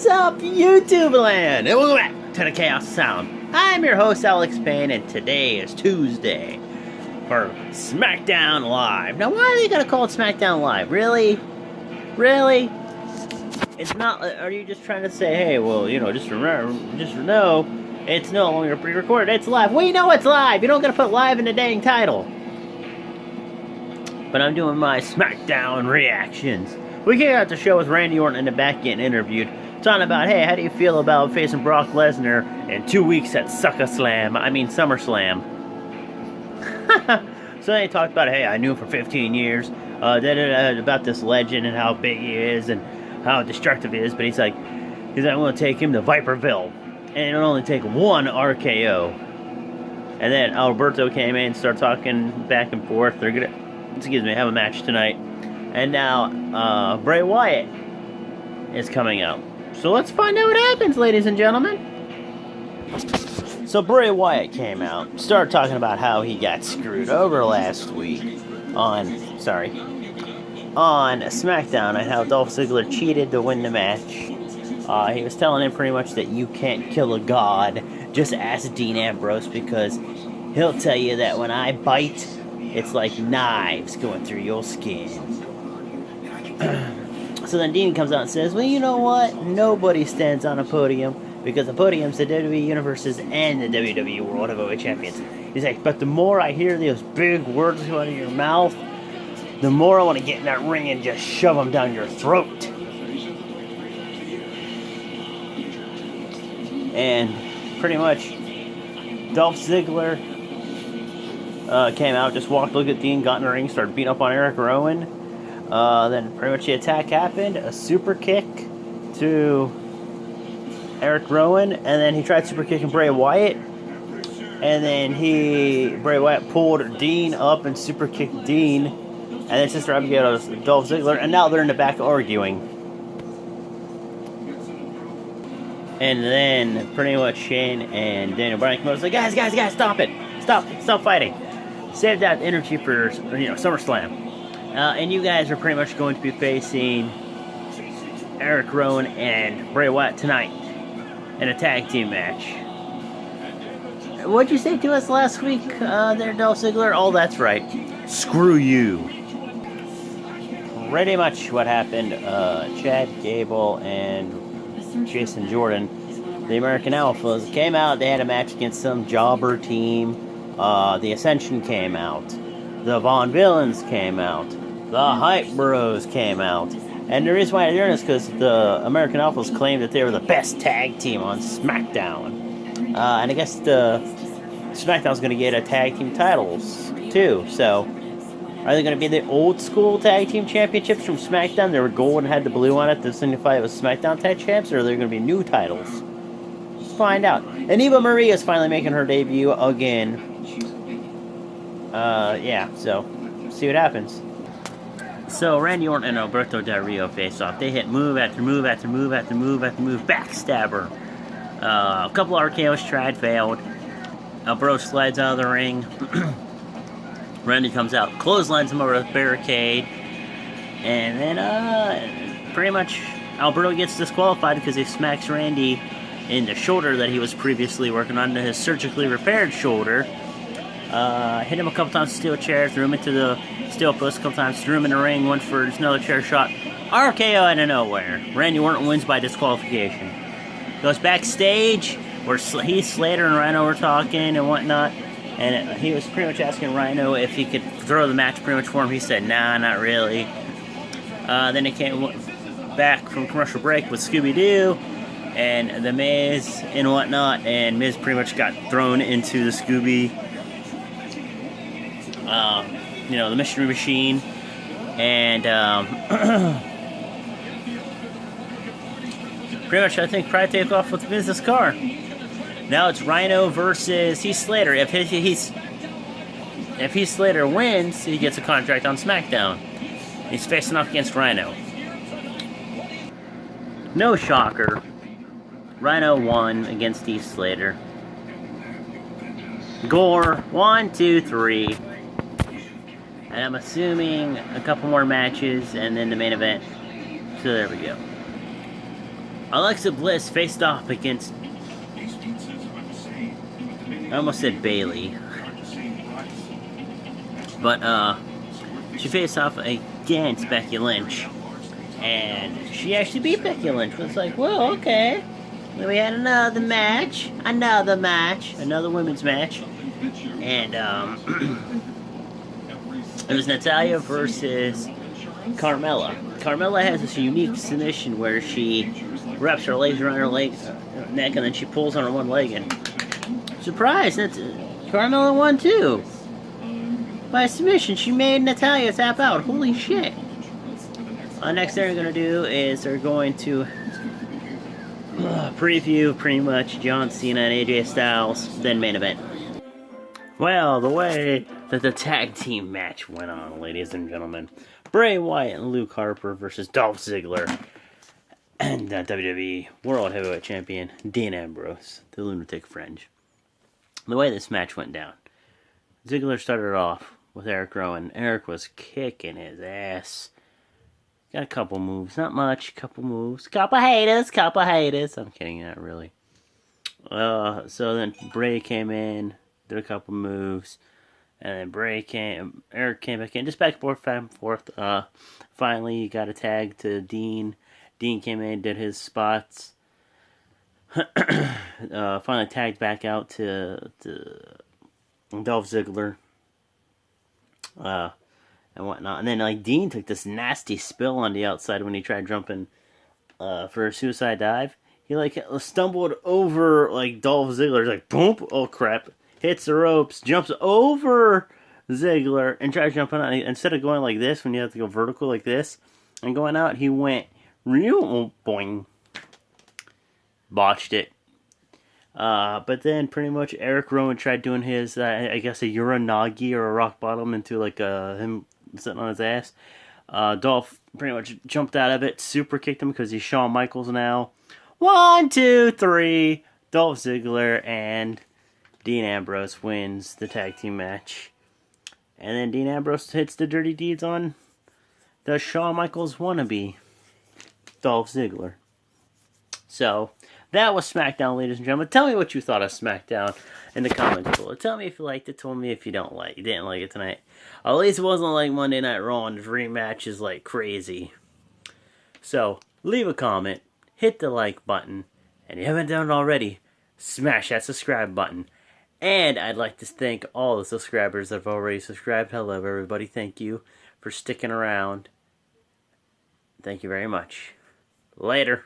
What's up, YouTube land? And welcome back to the Chaos Sound. I'm your host, Alex Payne, and today is Tuesday for Smackdown Live. Now, why are they gonna call it Smackdown Live? Really? Really? It's not. Are you just trying to say, hey, well, you know, just know, it's no longer pre-recorded. It's live. We know it's live. You don't gotta put live in the dang title. But I'm doing my Smackdown reactions. We kick out the show with Randy Orton in the back getting interviewed, talking about, hey, how do you feel about facing Brock Lesnar in 2 weeks at SummerSlam? So they talked about, hey, I knew him for 15 years, about this legend and how big he is and how destructive he is, but he's like, I'm going to take him to Viperville, and it'll only take one RKO. And then Alberto came in and started talking back and forth. They're going to, have a match tonight. And now, Bray Wyatt is coming out. So let's find out what happens, ladies and gentlemen. So Bray Wyatt came out, started talking about how he got screwed over last week on SmackDown and how Dolph Ziggler cheated to win the match. He was telling him pretty much that you can't kill a god. Just ask Dean Ambrose, because he'll tell you that when I bite, it's like knives going through your skin. So then Dean comes out and says, well, you know what? Nobody stands on a podium, because the podium's the WWE Universes and the WWE World Heavyweight Champions. He's like, but the more I hear those big words come out of your mouth, the more I want to get in that ring and just shove them down your throat. And pretty much, Dolph Ziggler came out, just walked, looked at Dean, got in the ring, started beating up on Eric Rowan. Then pretty much the attack happened, a super kick to Eric Rowan, and then he tried super kicking Bray Wyatt, and then Bray Wyatt pulled Dean up and super kicked Dean, and then Sister Abigail was Dolph Ziggler, and now they're in the back arguing. And then pretty much Shane and Daniel Bryan come out and say, guys, stop it, stop fighting, save that energy for SummerSlam. And you guys are pretty much going to be facing Eric Rowan and Bray Wyatt tonight in a tag team match. What'd you say to us last week, there, Dolph Ziggler? Oh, that's right. Screw you. Pretty much what happened. Chad Gable and Jason Jordan, the American Alphas, came out. They had a match against some jobber team. The Ascension came out. The Von Villains came out. The Hype Bros came out. And the reason why they're doing this is because the American Alphas claimed that they were the best tag team on SmackDown. And I guess the SmackDown's going to get a tag team titles, too. So, are they going to be the old school tag team championships from SmackDown? They were gold and had the blue on it to signify it was SmackDown tag champs? Or are there going to be new titles? Let's find out. And Eva Marie is finally making her debut again. So see what happens. So Randy Orton and Alberto Del Rio face off. They hit move after move after move after move after move. Backstabber. A couple RKOs tried, failed. Alberto slides out of the ring. Randy comes out, clotheslines him over the barricade, and then pretty much Alberto gets disqualified because he smacks Randy in the shoulder that he was previously working on, his surgically repaired shoulder. Hit him a couple times with steel chair, threw him into the steel post a couple times, threw him in the ring, went for another chair shot. RKO out of nowhere. Randy Orton wins by disqualification. Goes backstage, where Heath Slater and Rhino were talking and whatnot, and he was pretty much asking Rhino if he could throw the match pretty much for him. He said, nah, not really. Then he came back from commercial break with Scooby-Doo and The Miz and whatnot, and Miz pretty much got thrown into the Scooby, the Mystery Machine, and pretty much I think probably take off with Miz's car. Now it's Rhino versus Heath Slater. If Heath Slater wins, he gets a contract on SmackDown. He's facing off against Rhino. No shocker. Rhino won against Heath Slater. Gore, 1, 2, 3. And I'm assuming a couple more matches and then the main event. So there we go. Alexa Bliss faced off against, I almost said Bailey, but she faced off against Becky Lynch, and she actually beat Becky Lynch. It's like, well, okay. We had another women's match, and it was Natalya versus Carmella. Carmella has this unique submission where she wraps her legs around her neck, and then she pulls on her one leg, and surprise, Carmella won too. By submission, she made Natalya tap out. Holy shit. Next thing they're going to do is they're going to preview pretty much John Cena and AJ Styles, then main event. Well, the way that the tag team match went on, ladies and gentlemen. Bray Wyatt and Luke Harper versus Dolph Ziggler and WWE World Heavyweight Champion Dean Ambrose, the Lunatic Fringe. The way this match went down, Ziggler started off with Eric Rowan. Eric was kicking his ass. Got a couple moves, not much, couple moves. Couple haters. I'm kidding, not really. So then Bray came in, did a couple moves, and then Eric came back in, just back and forth. Finally, he got a tag to Dean. Dean came in, did his spots. Finally tagged back out to Dolph Ziggler. And whatnot. And then, Dean took this nasty spill on the outside when he tried jumping for a suicide dive. He, stumbled over, Dolph Ziggler. Boom! Oh, crap. Hits the ropes, jumps over Ziggler, and tries jumping out. Instead of going like this, when you have to go vertical like this, and going out, he went real boing. Botched it. But then pretty much Eric Rowan tried doing his, I guess, a Uranagi or a rock bottom into him sitting on his ass. Dolph pretty much jumped out of it, super kicked him because he's Shawn Michaels now. 1, 2, 3. Dolph Ziggler and Dean Ambrose wins the tag team match. And then Dean Ambrose hits the dirty deeds on the Shawn Michaels wannabe, Dolph Ziggler. So, that was SmackDown, ladies and gentlemen. Tell me what you thought of SmackDown in the comments below. Tell me if you liked it. Tell me if you didn't like it tonight. At least it wasn't like Monday Night Raw and rematches like crazy. So, leave a comment. Hit the like button. And if you haven't done it already, smash that subscribe button. And I'd like to thank all the subscribers that have already subscribed. Hello, everybody. Thank you for sticking around. Thank you very much. Later.